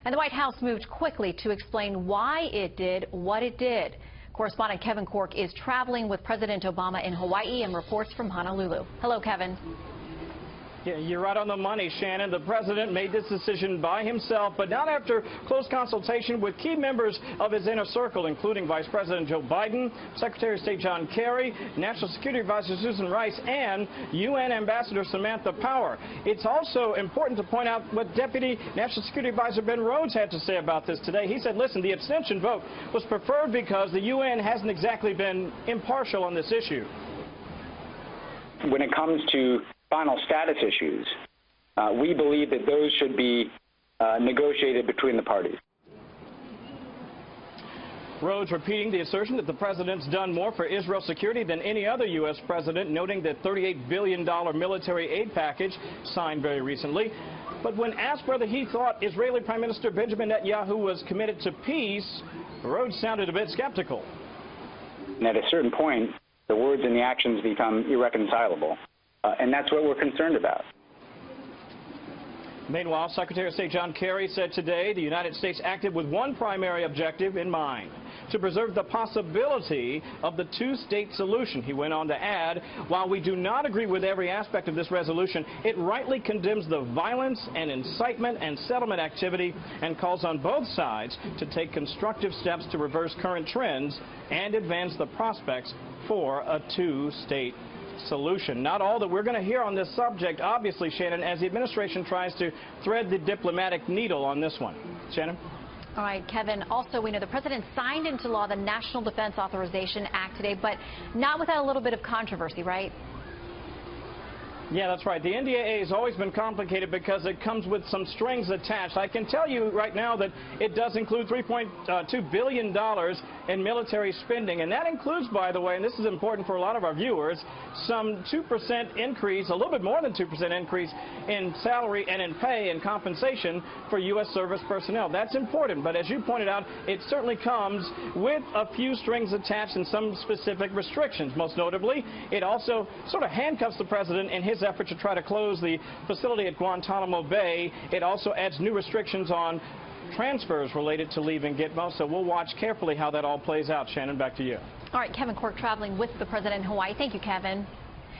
And the White House moved quickly to explain why it did what it did. Correspondent Kevin Corke is traveling with President Obama in Hawaii and reports from Honolulu. Hello, Kevin. Yeah, you're right on the money, Shannon. The president made this decision by himself, but not after close consultation with key members of his inner circle, including Vice President Joe Biden, Secretary of State John Kerry, National Security Advisor Susan Rice, and UN Ambassador Samantha Power. It's also important to point out what Deputy National Security Advisor Ben Rhodes had to say about this today. He said, listen, the abstention vote was preferred because the UN hasn't exactly been impartial on this issue. When it comes to final status issues, we believe that those should be negotiated between the parties. Rhodes repeating the assertion that the president's done more for Israel's security than any other U.S. president, noting the $38 billion military aid package signed very recently. But when asked whether he thought Israeli Prime Minister Benjamin Netanyahu was committed to peace, Rhodes sounded a bit skeptical. And at a certain point, the words and the actions become irreconcilable. And that's what we're concerned about. Meanwhile, Secretary of State John Kerry said today the United States acted with one primary objective in mind: to preserve the possibility of the two-state solution. He went on to add, while we do not agree with every aspect of this resolution, it rightly condemns the violence and incitement and settlement activity and calls on both sides to take constructive steps to reverse current trends and advance the prospects for a two-state solution. Not all that we're going to hear on this subject, obviously, Shannon, as the administration tries to thread the diplomatic needle on this one. Shannon? All right, Kevin. Also, we know the president signed into law the National Defense Authorization Act today, but not without a little bit of controversy, right? Yeah, that's right. The NDAA has always been complicated because it comes with some strings attached. I can tell you right now that it does include $3.2 billion in military spending. And that includes, by the way, and this is important for a lot of our viewers, some 2% increase, a little bit more than 2% increase in salary and in pay and compensation for U.S. service personnel. That's important. But as you pointed out, it certainly comes with a few strings attached and some specific restrictions. Most notably, it also sort of handcuffs the president in his effort to try to close the facility at Guantanamo Bay. It also adds new restrictions on transfers related to leaving Gitmo. So we'll watch carefully how that all plays out. Shannon, back to you. All right, Kevin Corke traveling with the president in Hawaii. Thank you, Kevin.